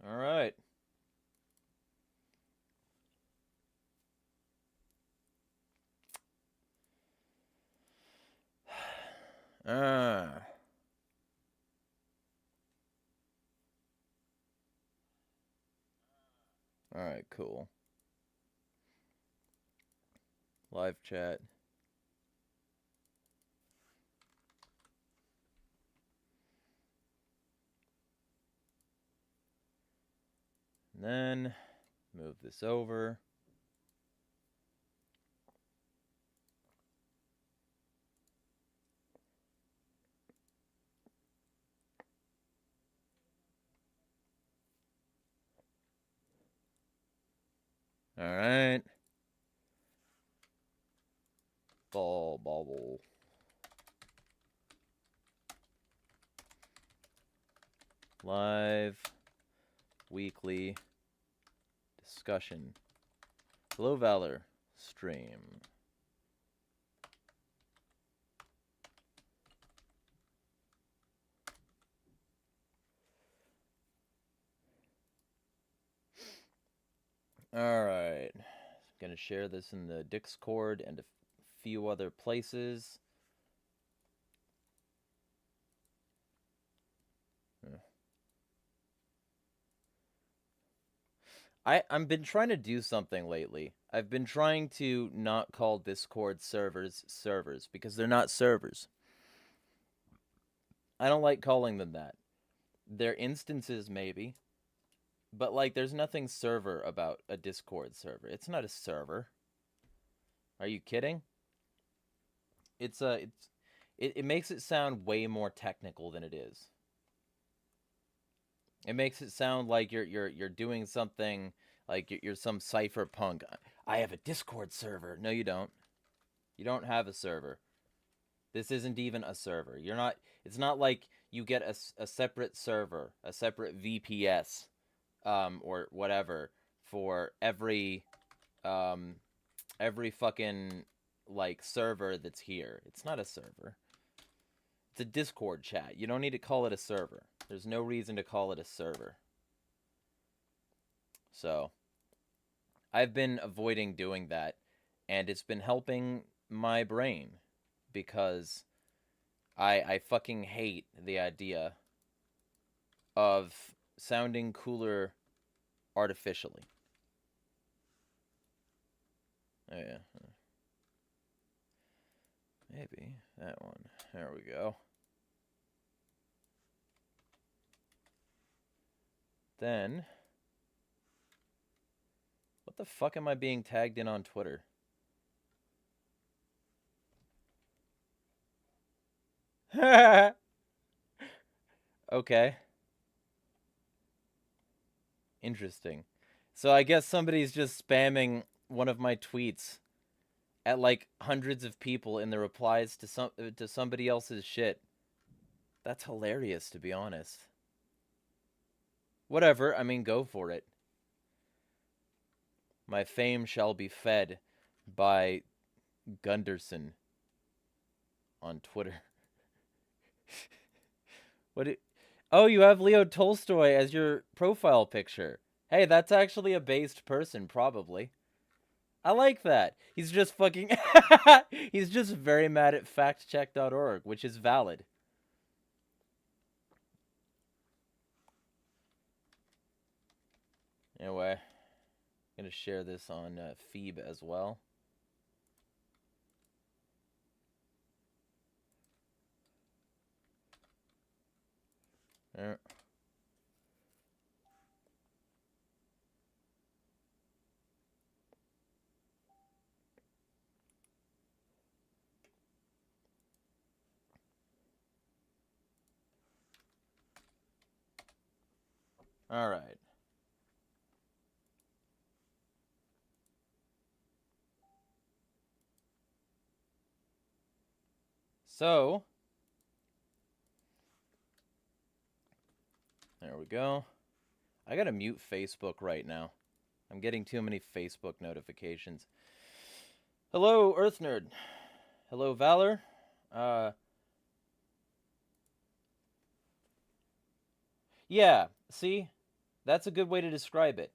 All right. Ah. All right, cool. Live chat. And then move this over. All right. Bubble. Live weekly discussion. Hello, Valor stream. All right. I'm going to share this in the Discord and a few other places. I've been trying to do something lately. I've been trying to not call Discord servers because they're not servers. I don't like calling them that. They're instances maybe, but like there's nothing server about a Discord server. It's not a server. Are you kidding? It makes it sound way more technical than it is. It makes it sound like you're doing something like you're some cypherpunk. I have a Discord server. No, you don't. You don't have a server. This isn't even a server. You're not. It's not like you get a separate server, a separate VPS, or whatever for every fucking like server that's here. It's not a server. It's a Discord chat. You don't need to call it a server. There's no reason to call it a server. So, I've been avoiding doing that, and it's been helping my brain because I fucking hate the idea of sounding cooler artificially. Oh, yeah. Maybe that one. There we go. Then, what the fuck am I being tagged in on Twitter? Okay. Interesting. So I guess somebody's just spamming one of my tweets at like hundreds of people in the replies to somebody else's shit. That's hilarious, to be honest. Whatever, I mean, go for it. My fame shall be fed by Gunderson on Twitter. Oh, you have Leo Tolstoy as your profile picture. Hey, that's actually a based person, probably. I like that. He's just fucking... He's just very mad at factcheck.org, which is valid. Anyway, I'm going to share this on Phoebe as well. There. All right. So, there we go. I gotta mute Facebook right now. I'm getting too many Facebook notifications. Hello, Earth Nerd. Hello, Valor. Yeah, see? That's a good way to describe it.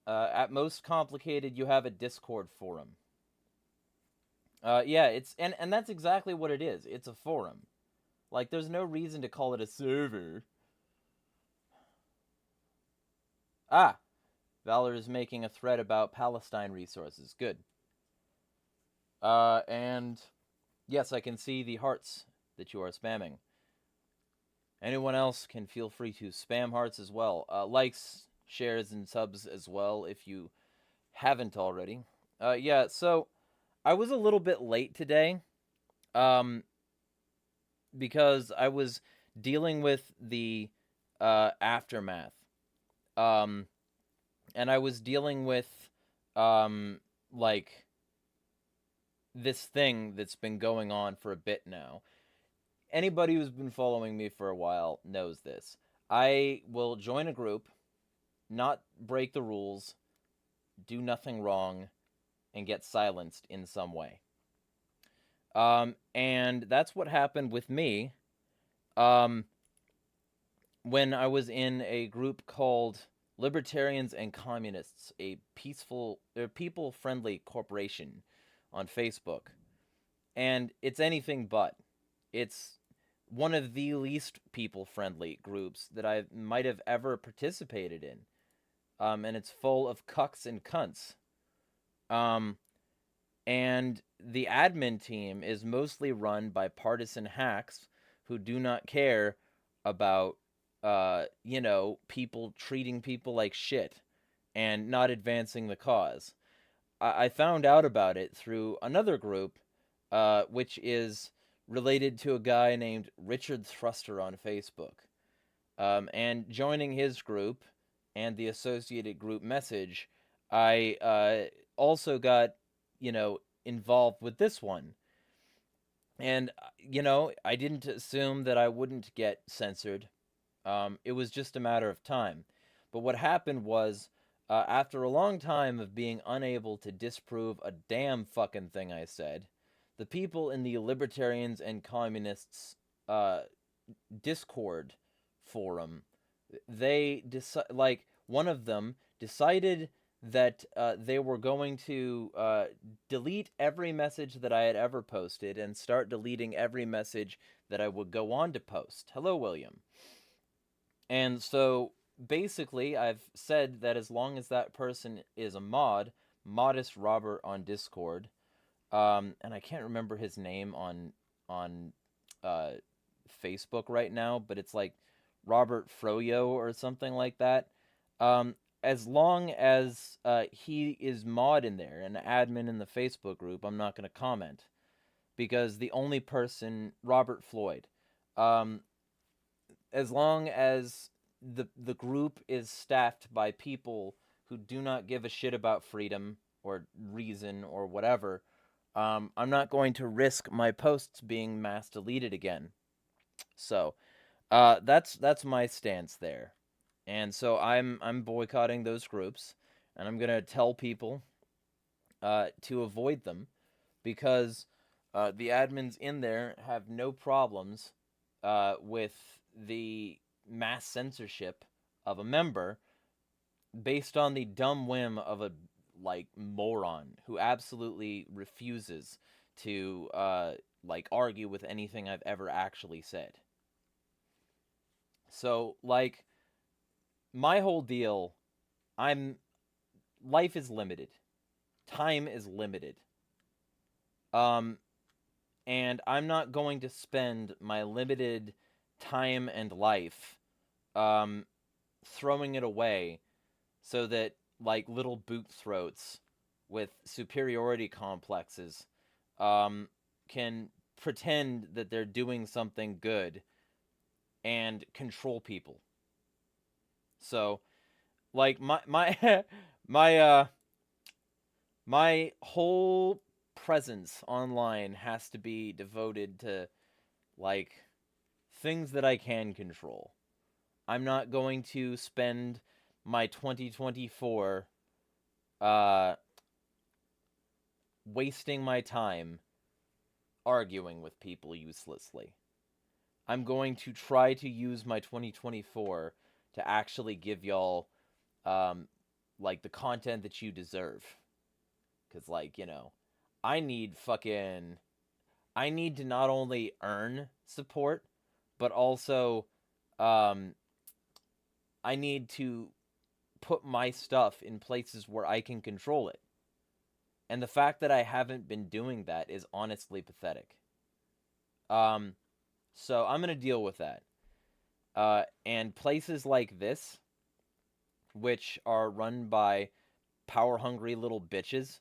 At most complicated, you have a Discord forum. Yeah, and that's exactly what it is. It's a forum. Like, there's no reason to call it a server. Ah, Valor is making a thread about Palestine resources. Good. And yes, I can see the hearts that you are spamming. Anyone else can feel free to spam hearts as well. Likes, shares, and subs as well if you haven't already. Yeah, so I was a little bit late today. Because I was dealing with the aftermath. And I was dealing with like this thing that's been going on for a bit now. Anybody who's been following me for a while knows this. I will join a group, not break the rules, do nothing wrong, and get silenced in some way. And that's what happened with me when I was in a group called Libertarians and Communists, a people-friendly corporation on Facebook. And it's anything but. It's one of the least people-friendly groups that I might have ever participated in. And it's full of cucks and cunts. And the admin team is mostly run by partisan hacks who do not care about, people treating people like shit and not advancing the cause. I found out about it through another group, which is related to a guy named Richard Thruster on Facebook. And joining his group and the associated group message, I also got, involved with this one. And, I didn't assume that I wouldn't get censored. It was just a matter of time. But what happened was, after a long time of being unable to disprove a damn fucking thing I said, the people in the Libertarians and Communists Discord forum, one of them decided that they were going to delete every message that I had ever posted and start deleting every message that I would go on to post. Hello, William. And so, basically, I've said that as long as that person is a Modest Robert on Discord, and I can't remember his name on Facebook right now, but it's like Robert Froyo or something like that. As long as he is mod in there, an admin in the Facebook group, I'm not going to comment. Because the only person, Robert Floyd, as long as the group is staffed by people who do not give a shit about freedom or reason or whatever, I'm not going to risk my posts being mass deleted again. So, that's my stance there. And so I'm boycotting those groups, and I'm gonna tell people to avoid them, because the admins in there have no problems with the mass censorship of a member based on the dumb whim of a moron who absolutely refuses to argue with anything I've ever actually said. So, my whole deal, life is limited. Time is limited. And I'm not going to spend my limited time and life throwing it away so that, little boot throats with superiority complexes can pretend that they're doing something good and control people. So, my my whole presence online has to be devoted to things that I can control. I'm not going to spend my 2024 wasting my time arguing with people uselessly. I'm going to try to use my 2024 to actually give y'all like the content that you deserve. Cause like, you know, I need fucking I need to not only earn support, but also um I need to put my stuff in places where I can control it. And the fact that I haven't been doing that is honestly pathetic. Um so I'm going to deal with that. And places like this, which are run by power hungry little bitches,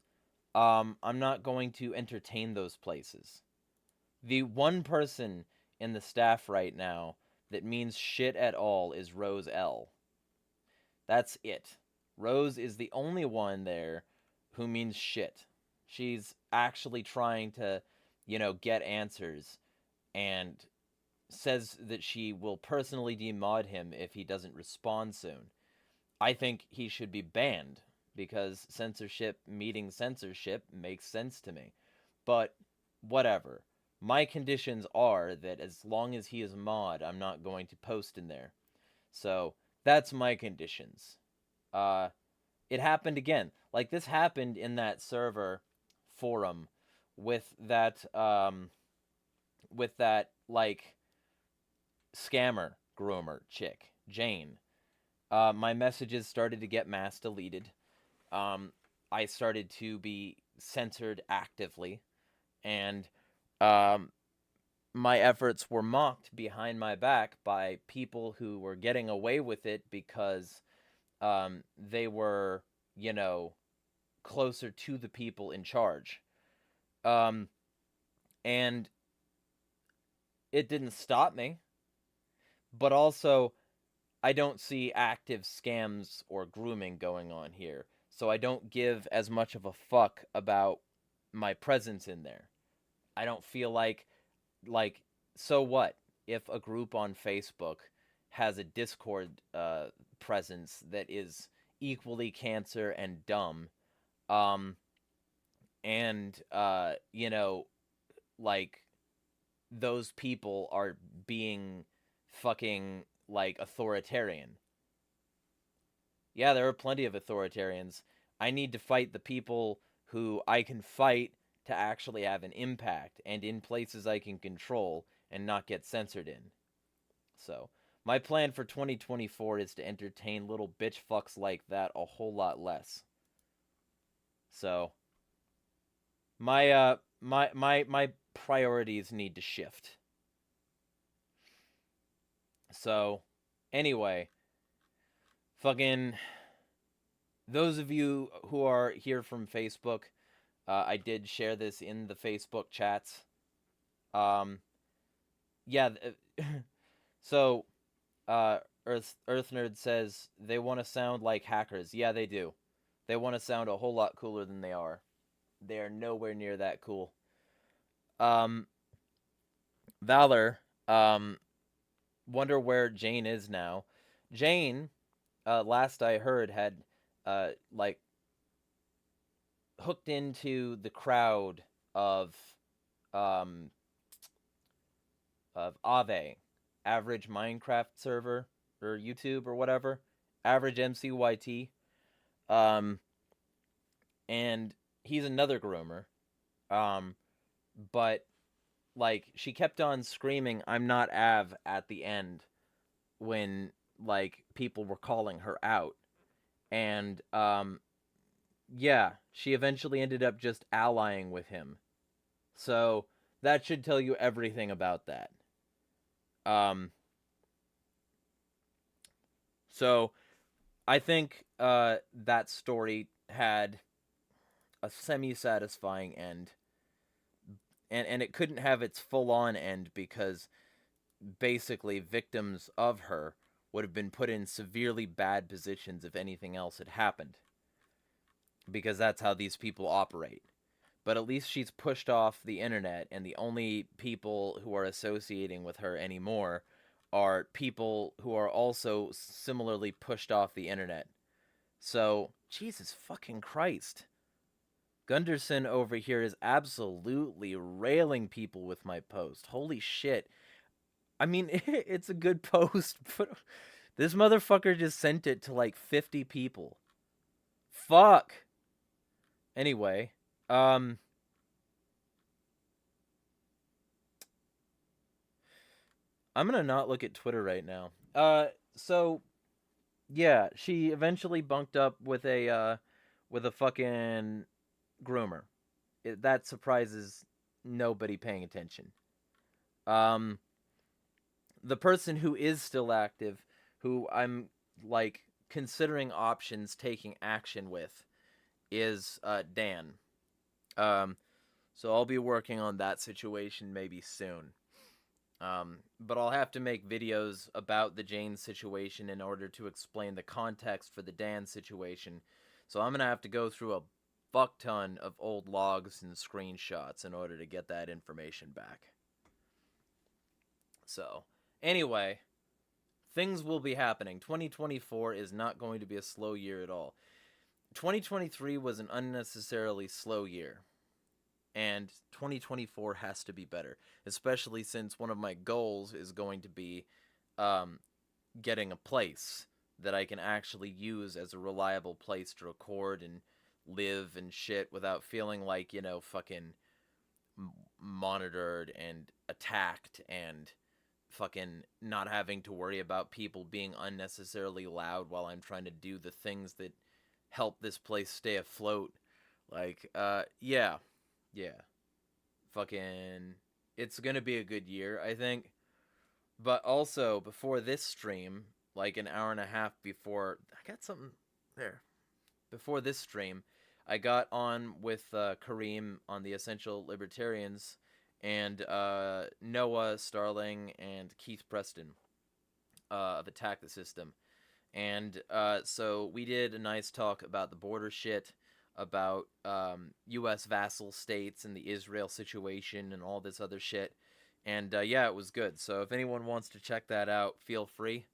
I'm not going to entertain those places. The one person in the staff right now that means shit at all is Rose L. That's it. Rose is the only one there who means shit. She's actually trying to, you know, get answers and says that she will personally demod him if he doesn't respond soon. I think he should be banned because censorship meeting censorship makes sense to me. But whatever. My conditions are that as long as he is a mod, I'm not going to post in there. So that's my conditions. It happened again. Like this happened in that server forum with that like scammer groomer chick, Jane. My messages started to get mass deleted. I started to be censored actively, and my efforts were mocked behind my back by people who were getting away with it because they were, you know, closer to the people in charge. And it didn't stop me, but also I don't see active scams or grooming going on here, so I don't give as much of a fuck about my presence in there. I don't feel like, so what if a group on Facebook has a Discord presence that is equally cancer and dumb, um, and you know, like those people are being fucking like authoritarian. Yeah, there are plenty of authoritarians. I need to fight the people who I can fight to actually have an impact and in places I can control and not get censored in. So, my plan for 2024 is to entertain little bitch fucks like that a whole lot less. So, my priorities need to shift. So, anyway, fucking those of you who are here from Facebook, I did share this in the Facebook chats. Yeah, so Earth Nerd says they want to sound like hackers. Yeah, they do. They want to sound a whole lot cooler than they are. They are nowhere near that cool. Valor, wonder where Jane is now. Jane, last I heard, had like hooked into the crowd of um Ave, average Minecraft server or YouTube or whatever, average MCYT, um, and he's another groomer, but like she kept on screaming, "I'm not Av" at the end when like people were calling her out, and yeah, she eventually ended up just allying with him. So that should tell you everything about that. Um, so I think that story had a semi-satisfying end, and it couldn't have its full-on end because basically victims of her would have been put in severely bad positions if anything else had happened, because that's how these people operate. But at least she's pushed off the internet, and the only people who are associating with her anymore are people who are also similarly pushed off the internet. So, Jesus fucking Christ. Gunderson over here is absolutely railing people with my post. Holy shit. I mean, it's a good post, but This motherfucker just sent it to like 50 people. Fuck. Anyway, I'm gonna not look at Twitter right now. So yeah, she eventually bunked up with a fucking groomer. That surprises nobody paying attention. Um, the person who is still active, who I'm like considering options, taking action with, is Dan. Um, so I'll be working on that situation maybe soon. But I'll have to make videos about the Jane situation in order to explain the context for the Dan situation. So I'm gonna have to go through a fuck ton of old logs and screenshots in order to get that information back. So, anyway, things will be happening. 2024 is not going to be a slow year at all. 2023 was an unnecessarily slow year. And 2024 has to be better, especially since one of my goals is going to be getting a place that I can actually use as a reliable place to record and live and shit without feeling like, you know, fucking monitored and attacked and fucking not having to worry about people being unnecessarily loud while I'm trying to do the things that help this place stay afloat. Like, yeah. Yeah. Fucking it's gonna be a good year, I think. But also before this stream, like an hour and a half before I got something there. Before this stream, I got on with Kareem on the Essential Libertarians and Noah Starling and Keith Preston of Attack the System. And so we did a nice talk about the border shit, about U.S. vassal states and the Israel situation and all this other shit. And yeah, it was good. So if anyone wants to check that out, feel free.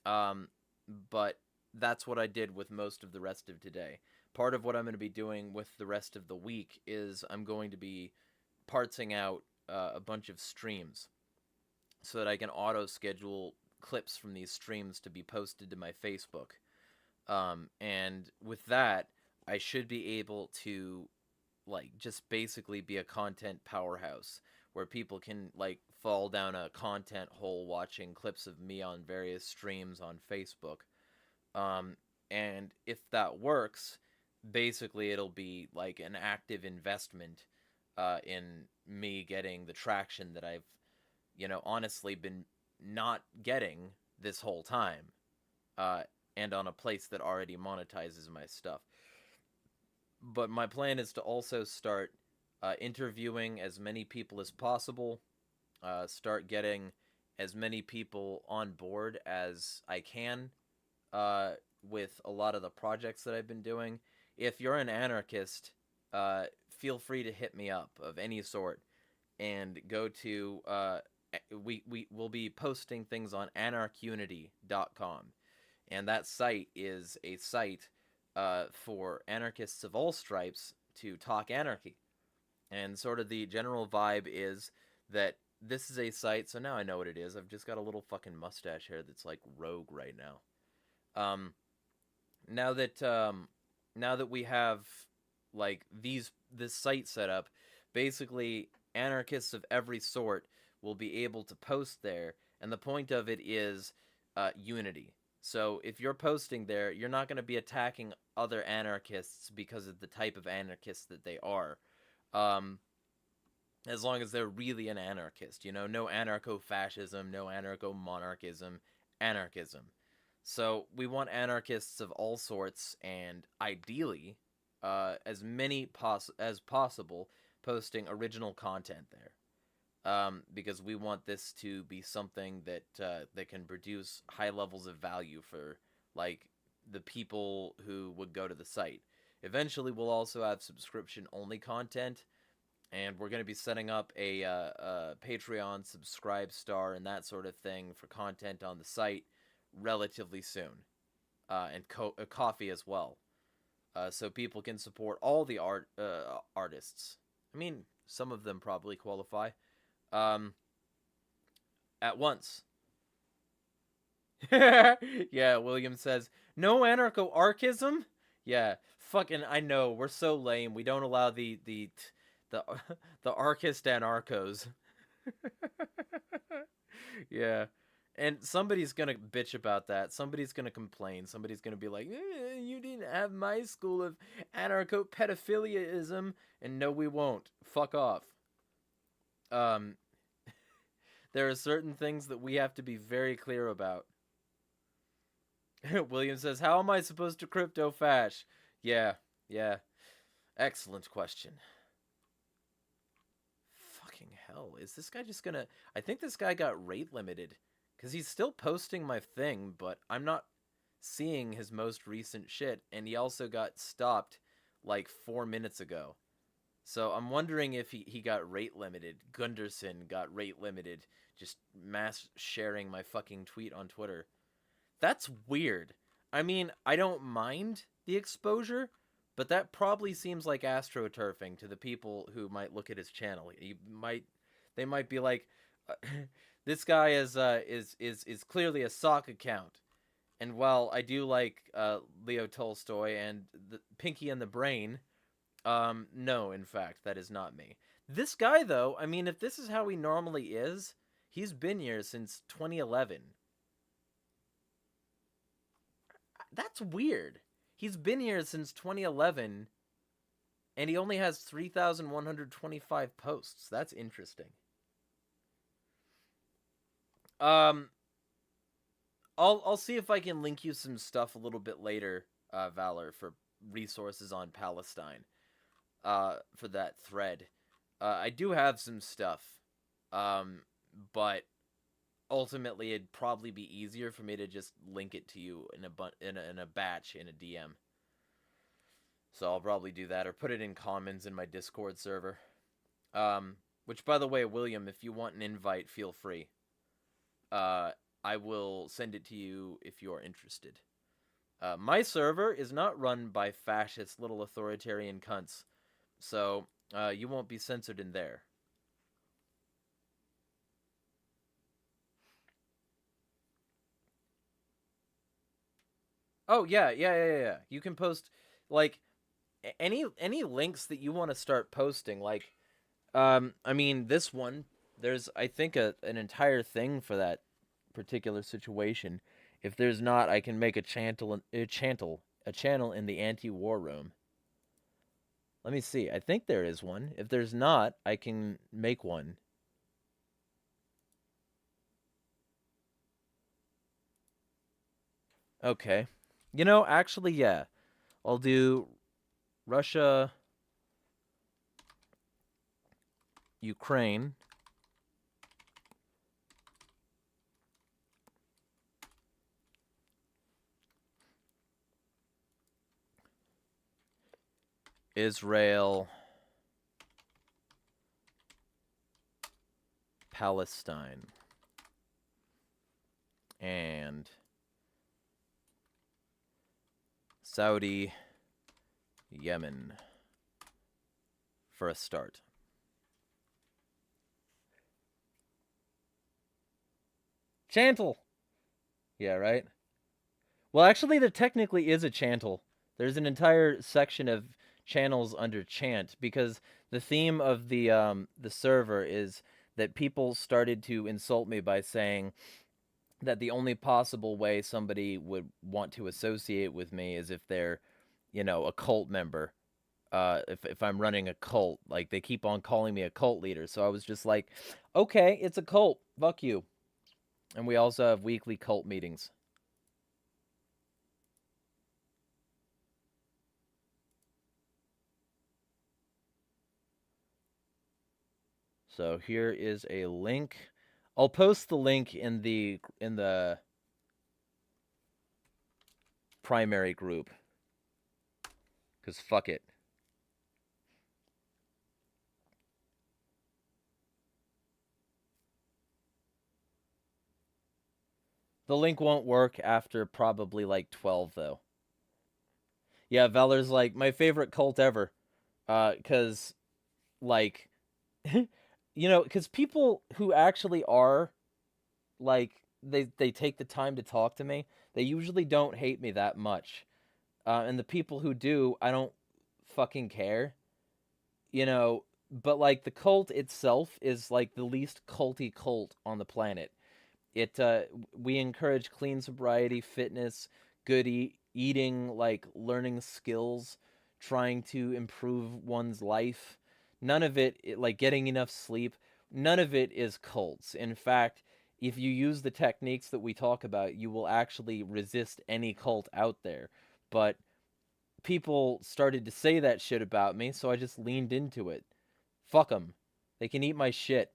But that's what I did with most of the rest of today. Part of what I'm going to be doing with the rest of the week is I'm going to be parsing out a bunch of streams so that I can auto-schedule clips from these streams to be posted to my Facebook. And with that, I should be able to, like, just basically be a content powerhouse where people can, like, fall down a content hole watching clips of me on various streams on Facebook. And if that works, basically it'll be, like, an active investment in me getting the traction that I've, you know, honestly been not getting this whole time, and on a place that already monetizes my stuff. But my plan is to also start interviewing as many people as possible, start getting as many people on board as I can with a lot of the projects that I've been doing. If you're an anarchist, feel free to hit me up of any sort and go to we will be posting things on anarchunity.com, and that site is a site for anarchists of all stripes to talk anarchy. And sort of the general vibe is that this is a site, so now I know what it is. I've just got a little fucking mustache hair that's like rogue right now. Now that we have like this site set up, basically anarchists of every sort will be able to post there, and the point of it is unity. So if you're posting there, you're not going to be attacking other anarchists because of the type of anarchists that they are. As long as they're really an anarchist, you know, no anarcho-fascism, no anarcho-monarchism, anarchism. So we want anarchists of all sorts, and ideally, as many as possible, posting original content there. Because we want this to be something that that can produce high levels of value for, like, the people who would go to the site. Eventually, we'll also have subscription-only content, and we're going to be setting up a Patreon, Subscribe Star, and that sort of thing for content on the site relatively soon, and coffee as well, so people can support all the artists. I mean, some of them probably qualify. At once. Yeah, William says, no anarcho-archism? Yeah, fucking, I know, we're so lame. We don't allow the, the archist anarchos. Yeah. And somebody's gonna bitch about that. Somebody's gonna complain. Somebody's gonna be like, you didn't have my school of anarcho-pedophiliaism. And no, we won't. Fuck off. Um, there are certain things that we have to be very clear about. William says, how am I supposed to crypto fash? Yeah. Excellent question. Fucking hell. Is this guy just gonna... I think this guy got rate limited. Because he's still posting my thing, but I'm not seeing his most recent shit. And he also got stopped like 4 minutes ago. So I'm wondering if he got rate limited. Gunderson got rate limited. Just mass sharing my fucking tweet on Twitter. That's weird. I mean, I don't mind the exposure, but that probably seems like astroturfing to the people who might look at his channel. They might be like, this guy is clearly a sock account. And while I do like Leo Tolstoy and the Pinky and the Brain, no, in fact, that is not me. This guy, though, I mean, if this is how he normally is, he's been here since 2011. That's weird. He's been here since 2011, and he only has 3,125 posts. That's interesting. I'll see if I can link you some stuff a little bit later, Valor, for resources on Palestine. For that thread. I do have some stuff, but ultimately it'd probably be easier for me to just link it to you in a batch in a DM. So I'll probably do that, or put it in comments in my Discord server. Which, by the way, William, if you want an invite, feel free. I will send it to you if you're interested. My server is not run by fascist little authoritarian cunts. So, you won't be censored in there. Oh, yeah. You can post, like, any links that you want to start posting. Like, I mean, this one, there's, I think, an entire thing for that particular situation. If there's not, I can make a channel in the anti-war room. Let me see. I think there is one. If there's not, I can make one. Okay. You know, actually, yeah. I'll do Russia, Ukraine, Israel, Palestine, and Saudi, Yemen for a start. Chantel! Yeah, right? Well, actually, there technically is a chantel. There's an entire section of channels under chant, because the theme of the server is that people started to insult me by saying that the only possible way somebody would want to associate with me is if they're, you know, a cult member. If I'm running a cult, like, they keep on calling me a cult leader. So I was just like, okay, it's a cult. Fuck you. And we also have weekly cult meetings. So here is a link. I'll post the link in the primary group. 'Cause fuck it. The link won't work after probably like 12 though. Yeah, Valor's like my favorite cult ever. 'Cause like you know, because people who actually are like they take the time to talk to me, they usually don't hate me that much. And the people who do, I don't fucking care. You know, but like the cult itself is like the least culty cult on the planet. It we encourage clean sobriety, fitness, good eating, like learning skills, trying to improve one's life. None of it, like getting enough sleep, none of it is cults. In fact, if you use the techniques that we talk about, you will actually resist any cult out there. But people started to say that shit about me, so I just leaned into it. Fuck them. They can eat my shit.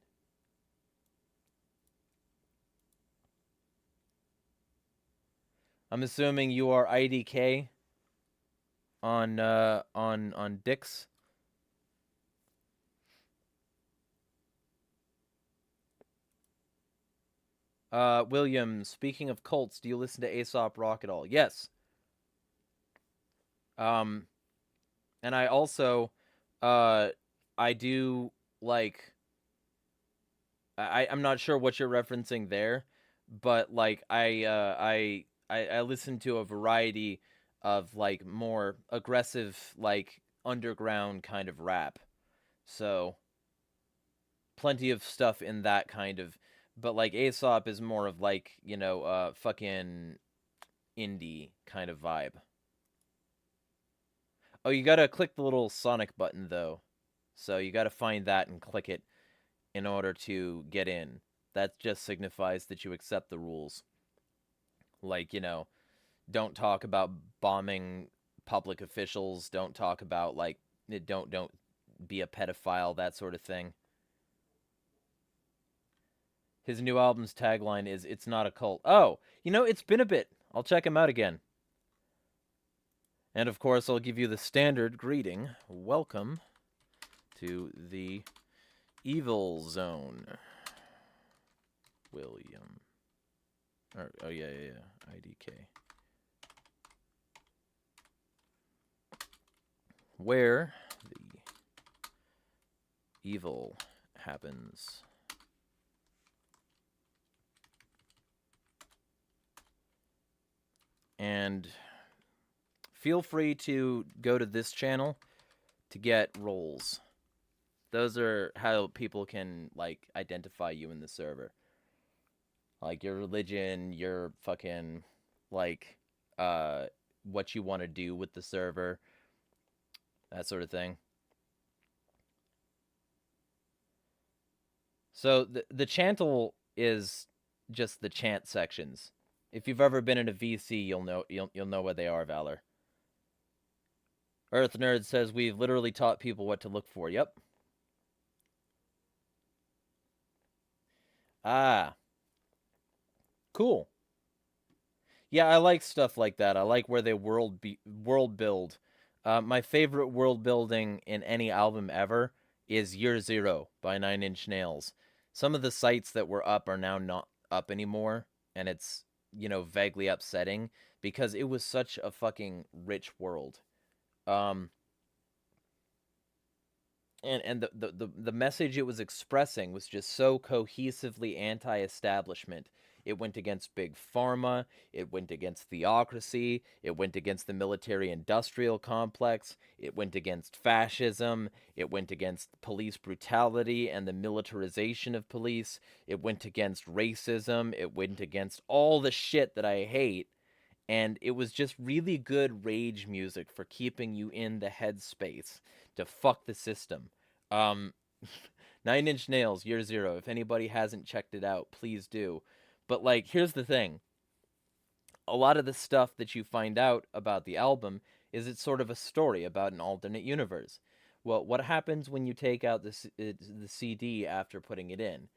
I'm assuming you are IDK on Dix. William, speaking of cults, do you listen to Aesop Rock at all? Yes. And I also, I do like. I'm not sure what you're referencing there, but like I listen to a variety of like more aggressive, like underground kind of rap. So plenty of stuff in that kind of, but like Aesop is more of like, fucking indie kind of vibe. Oh, you gotta click the little Sonic button though. So you gotta find that and click it in order to get in. That just signifies that you accept the rules. Like, don't talk about bombing public officials, don't talk about like don't be a pedophile, that sort of thing. His new album's tagline is "It's not a cult." Oh, it's been a bit. I'll check him out again. And of course, I'll give you the standard greeting. Welcome to the Evil Zone, William. Oh yeah, IDK. Where the evil happens. And feel free to go to this channel to get roles. Those are how people can like identify you in the server. Like your religion, your fucking like what you want to do with the server, that sort of thing. So the chantel is just the chant sections. If you've ever been in a VC, you'll know what they are, Valor. Earth Nerd says we've literally taught people what to look for. Yep. Ah. Cool. Yeah, I like stuff like that. I like where they world build. My favorite world building in any album ever is Year Zero by Nine Inch Nails. Some of the sites that were up are now not up anymore, and it's, vaguely upsetting because it was such a fucking rich world. And the message it was expressing was just so cohesively anti-establishment. It went against big pharma, it went against theocracy, it went against the military-industrial complex, it went against fascism, it went against police brutality and the militarization of police, it went against racism, it went against all the shit that I hate, and it was just really good rage music for keeping you in the headspace to fuck the system. Um, Nine Inch Nails, Year Zero. If anybody hasn't checked it out, please do. But like, here's the thing. A lot of the stuff that you find out about the album is it's sort of a story about an alternate universe. Well, what happens when you take out the CD after putting it in?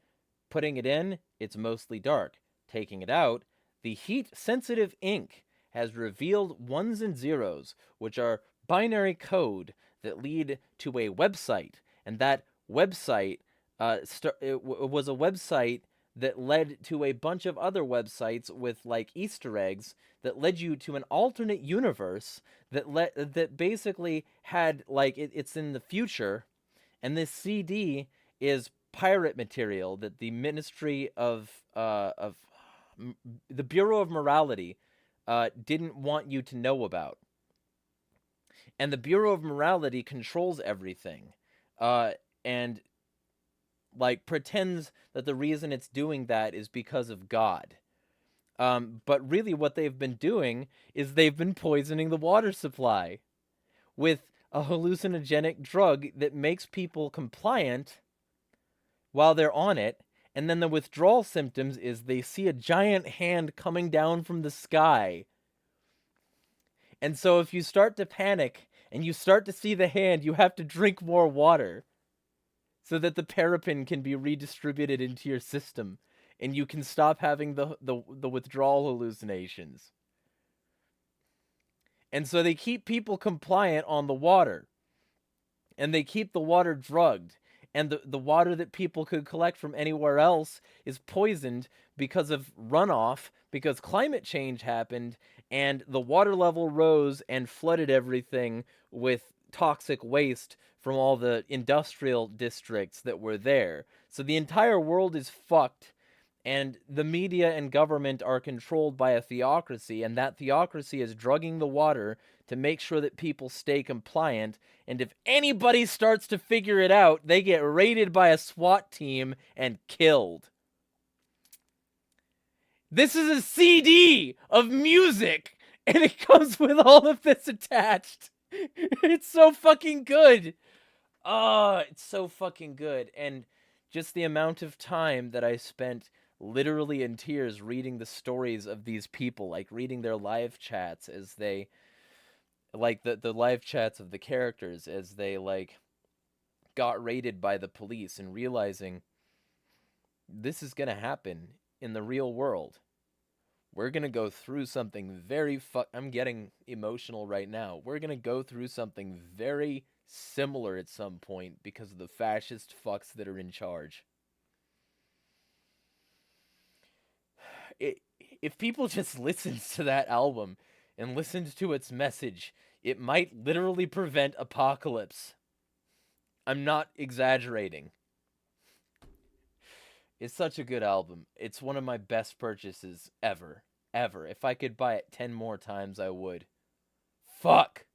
Putting it in, it's mostly dark. Taking it out, the heat-sensitive ink has revealed ones and zeros, which are binary code that lead to a website, and that website was a website that led to a bunch of other websites with like Easter eggs that led you to an alternate universe that basically had like it's in the future, and this CD is pirate material that the Ministry of the Bureau of Morality didn't want you to know about. And the Bureau of Morality controls everything. And like pretends that the reason it's doing that is because of God. But really what they've been doing is they've been poisoning the water supply with a hallucinogenic drug that makes people compliant while they're on it. And then the withdrawal symptoms is they see a giant hand coming down from the sky. And so if you start to panic and you start to see the hand, you have to drink more water so that the paraffin can be redistributed into your system and you can stop having the withdrawal hallucinations. And so they keep people compliant on the water. And they keep the water drugged. And the water that people could collect from anywhere else is poisoned because of runoff, because climate change happened, and the water level rose and flooded everything with toxic waste from all the industrial districts that were there. So the entire world is fucked, and the media and government are controlled by a theocracy, and that theocracy is drugging the water to make sure that people stay compliant, and if anybody starts to figure it out, they get raided by a SWAT team and killed. This is a CD of music, and it comes with all of this attached. It's so fucking good. Oh, it's so fucking good. And just the amount of time that I spent literally in tears reading the stories of these people, like reading their live chats as they, like the live chats of the characters as they like got raided by the police, and realizing this is gonna happen in the real world. We're gonna go through something very I'm getting emotional right now. We're gonna go through something very similar at some point because of the fascist fucks that are in charge. If people just listened to that album and listened to its message, it might literally prevent apocalypse. I'm not exaggerating. It's such a good album. It's one of my best purchases ever. Ever. If I could buy it 10 more times, I would. Fuck!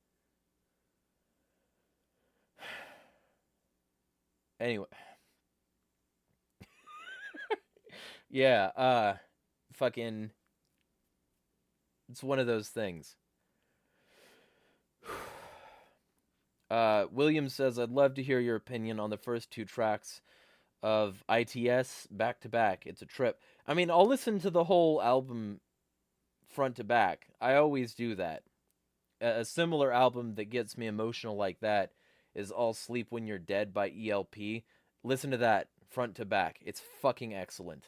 Anyway. Yeah, fucking... It's one of those things. William says, I'd love to hear your opinion on the first 2 tracks of ITS back to back. It's a trip. I mean, I'll listen to the whole album front to back. I always do that. A similar album that gets me emotional like that is All Sleep When You're Dead by ELP. Listen to that front to back. It's fucking excellent.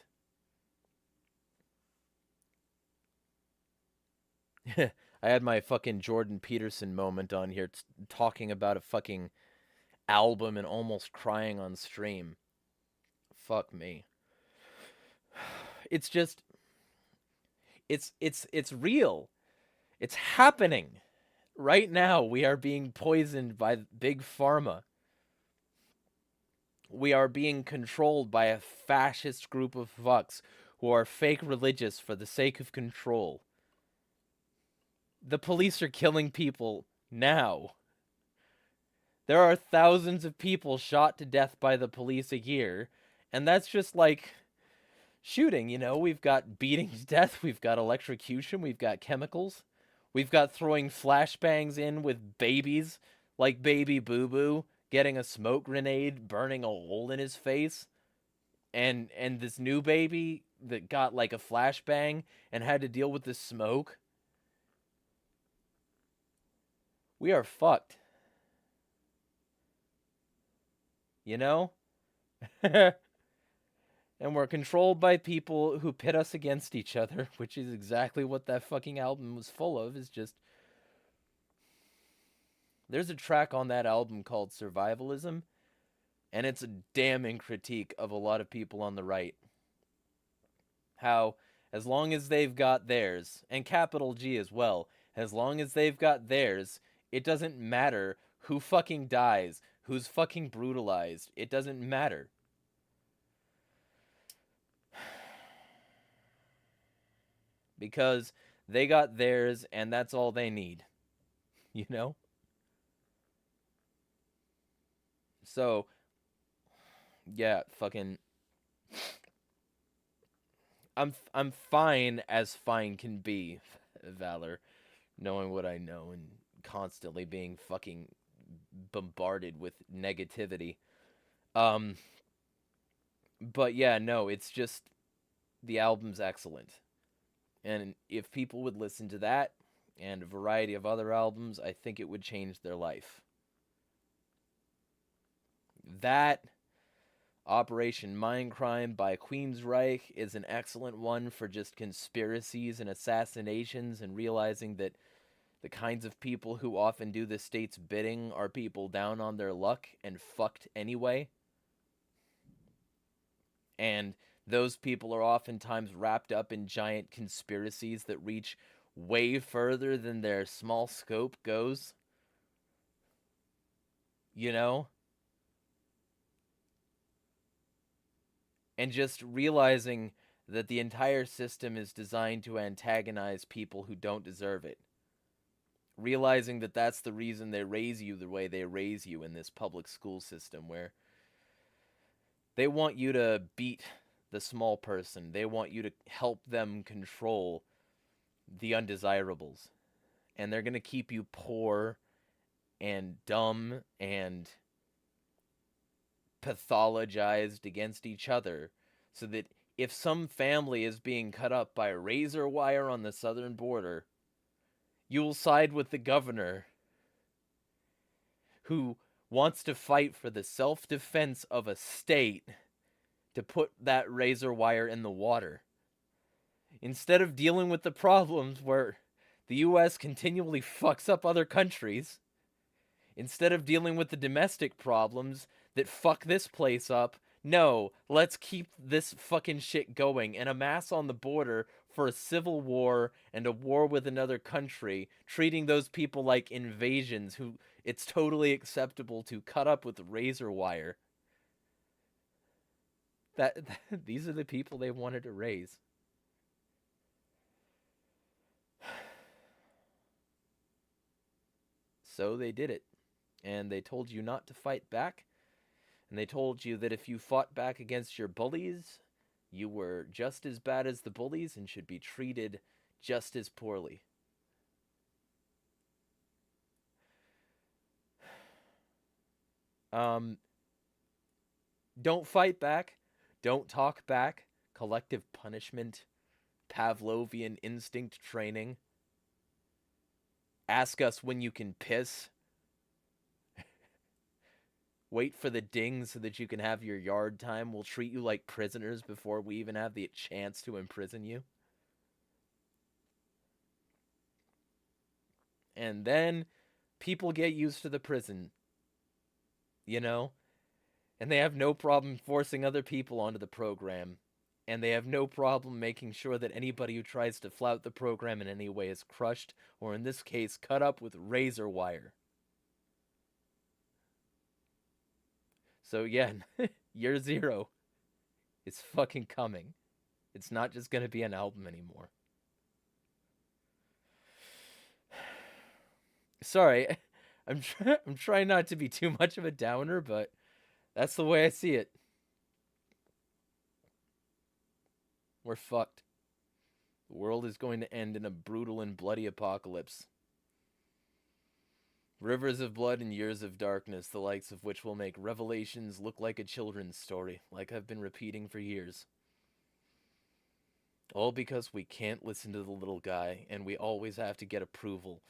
I had my fucking Jordan Peterson moment on here talking about a fucking album and almost crying on stream. Fuck me. It's just it's real. It's happening. Right now we are being poisoned by big pharma. We are being controlled by a fascist group of fucks who are fake religious for the sake of control. The police are killing people now. There are thousands of people shot to death by the police a year, and that's just like shooting, you know? We've got beating to death, we've got electrocution, we've got chemicals, we've got throwing flashbangs in with babies, like baby Boo Boo, getting a smoke grenade, burning a hole in his face, and this new baby that got like a flashbang and had to deal with the smoke. We are fucked. You know? And we're controlled by people who pit us against each other, which is exactly what that fucking album was full of, is just... There's a track on that album called Survivalism, and it's a damning critique of a lot of people on the right. How, as long as they've got theirs, and capital G as well, as long as they've got theirs, it doesn't matter who fucking dies, who's fucking brutalized. It doesn't matter. because they got theirs and that's all they need, you know? So, yeah, fucking I'm fine as fine can be, Valor, knowing what I know and constantly being fucking bombarded with negativity. Um but yeah, no, it's just the album's excellent. And if people would listen to that and a variety of other albums, I think it would change their life. That Operation Mindcrime by Queensryche is an excellent one for just conspiracies and assassinations and realizing that the kinds of people who often do the state's bidding are people down on their luck and fucked anyway. And those people are oftentimes wrapped up in giant conspiracies that reach way further than their small scope goes. You know? And just realizing that the entire system is designed to antagonize people who don't deserve it. Realizing that that's the reason they raise you the way they raise you in this public school system, where they want you to beat the small person. They want you to help them control the undesirables. And they're going to keep you poor and dumb and pathologized against each other, so that if some family is being cut up by razor wire on the southern border, you will side with the governor who wants to fight for the self-defense of a state to put that razor wire in the water. Instead of dealing with the problems where the US continually fucks up other countries, instead of dealing with the domestic problems that fuck this place up, no, let's keep this fucking shit going and amass on the border for a civil war and a war with another country, treating those people like invasions who it's totally acceptable to cut up with razor wire. These are the people they wanted to raise. So they did it. And they told you not to fight back. And they told you that if you fought back against your bullies, you were just as bad as the bullies and should be treated just as poorly. Don't fight back. Don't talk back. Collective punishment. Pavlovian instinct training. Ask us when you can piss. Wait for the ding so that you can have your yard time. We'll treat you like prisoners before we even have the chance to imprison you. And then people get used to the prison, you know? And they have no problem forcing other people onto the program. And they have no problem making sure that anybody who tries to flout the program in any way is crushed, or in this case, cut up with razor wire. So yeah, year 0 is fucking coming. It's not just gonna be an album anymore. Sorry, I'm trying not to be too much of a downer, but that's the way I see it. We're fucked. The world is going to end in a brutal and bloody apocalypse. Rivers of blood and years of darkness, the likes of which will make Revelations look like a children's story, like I've been repeating for years. All because we can't listen to the little guy, and we always have to get approval.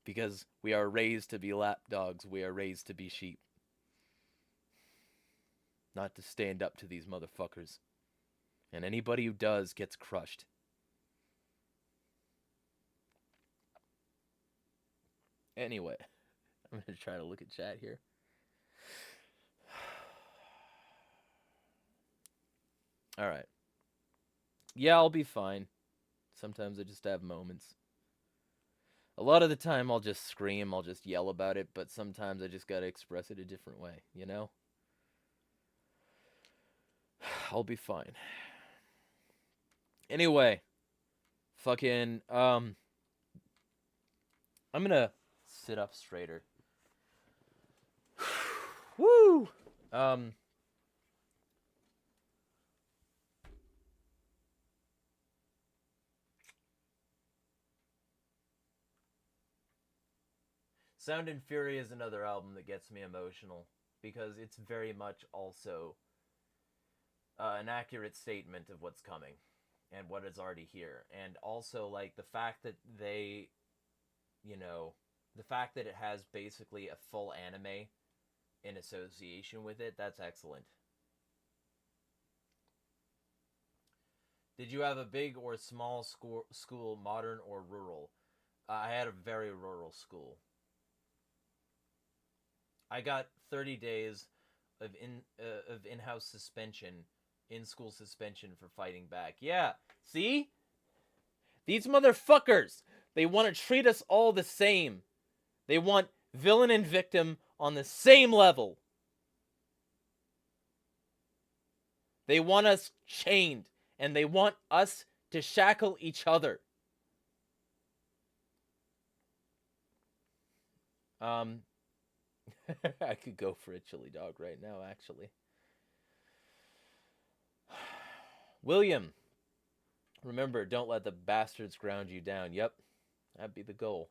Because we are raised to be lapdogs, we are raised to be sheep. Not to stand up to these motherfuckers. And anybody who does gets crushed. Anyway, I'm going to try to look at chat here. Alright. Yeah, I'll be fine. Sometimes I just have moments. A lot of the time I'll just scream, I'll just yell about it, but sometimes I just gotta express it a different way, you know? I'll be fine. Anyway, Fucking, I'm gonna sit up straighter. Woo! Sound and Fury is another album that gets me emotional because it's very much also an accurate statement of what's coming and what is already here. And also, like, the fact that they, the fact that it has basically a full anime in association with it, that's excellent. Did you have a big or small school, modern or rural? I had a very rural school. I got 30 days of in-house suspension, in-school suspension for fighting back. Yeah, see? These motherfuckers, they want to treat us all the same. They want villain and victim on the same level. They want us chained, and they want us to shackle each other. I could go for a chili dog right now, actually. William, remember, don't let the bastards ground you down. Yep, that'd be the goal.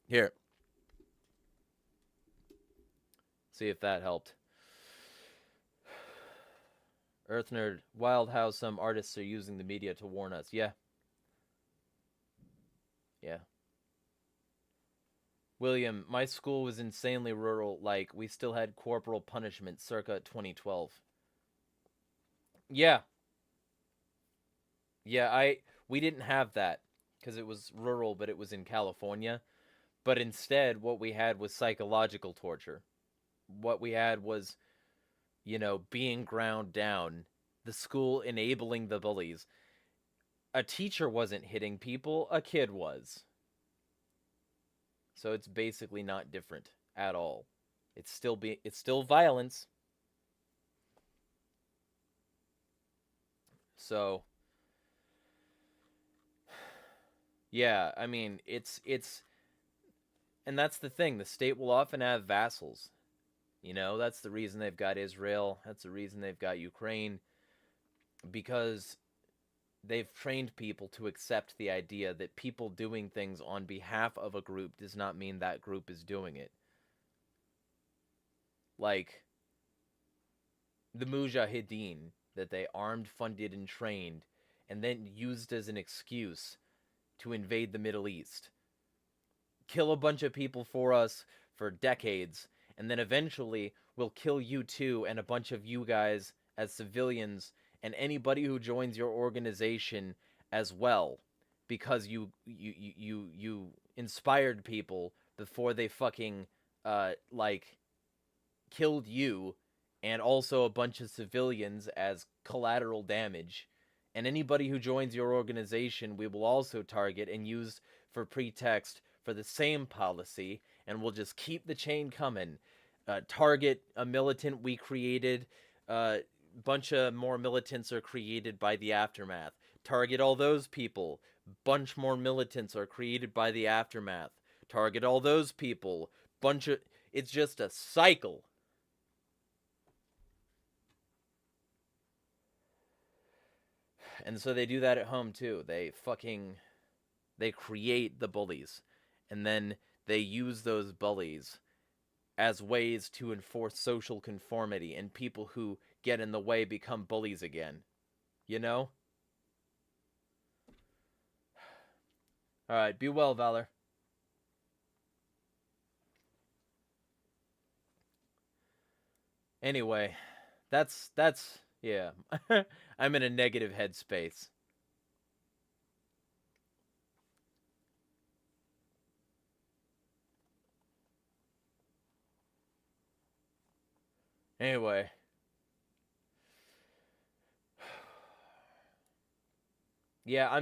Here. See if that helped. Earth Nerd, wild how some artists are using the media to warn us. Yeah. Yeah. William, my school was insanely rural. Like, we still had corporal punishment circa 2012. Yeah. Yeah, we didn't have that because it was rural, but it was in California. But instead, what we had was psychological torture. What we had was, being ground down. The school enabling the bullies. A teacher wasn't hitting people, a kid was. So it's basically not different at all. It's still violence. So yeah, I mean, it's and that's the thing. The state will often have vassals. That's the reason they've got Israel. That's the reason they've got Ukraine, because they've trained people to accept the idea that people doing things on behalf of a group does not mean that group is doing it. Like the Mujahideen that they armed, funded, and trained, and then used as an excuse to invade the Middle East. Kill a bunch of people for us for decades, and then eventually we'll kill you too and a bunch of you guys as civilians and anybody who joins your organization as well, because you inspired people before they fucking killed you and also a bunch of civilians as collateral damage. And anybody who joins your organization we will also target and use for pretext for the same policy, and we'll just keep the chain coming. Target a militant we created, bunch of more militants are created by the aftermath. Target all those people, bunch more militants are created by the aftermath. Target all those people, it's just a cycle. And so they do that at home too. They create the bullies, and then they use those bullies as ways to enforce social conformity, and people who get in the way become bullies again. Alright, be well, Valor. Anyway, that's yeah. I'm in a negative headspace. Anyway. Yeah,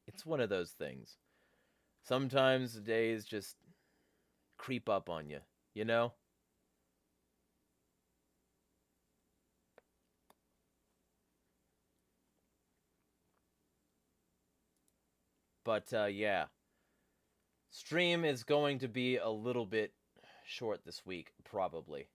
it's one of those things. Sometimes the days just creep up on you, But, yeah. Stream is going to be a little bit short this week, probably.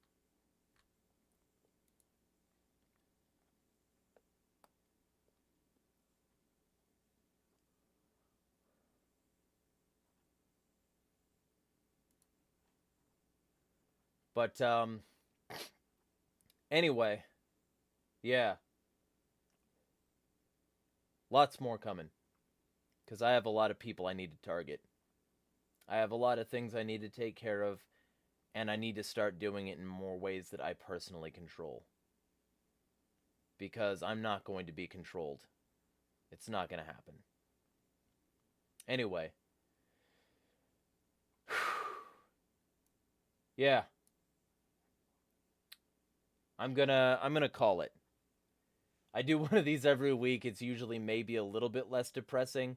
But, anyway. Yeah. Lots more coming. Because I have a lot of people I need to target. I have a lot of things I need to take care of, and I need to start doing it in more ways that I personally control. Because I'm not going to be controlled. It's not going to happen. Anyway. Yeah. I'm gonna call it. I do one of these every week. It's usually maybe a little bit less depressing.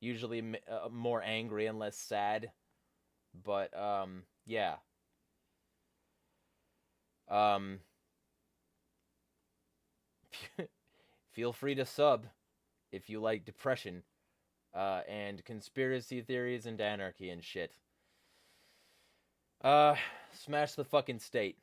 Usually more angry and less sad. But, yeah. Feel free to sub if you like depression and conspiracy theories and anarchy and shit. Smash the fucking state.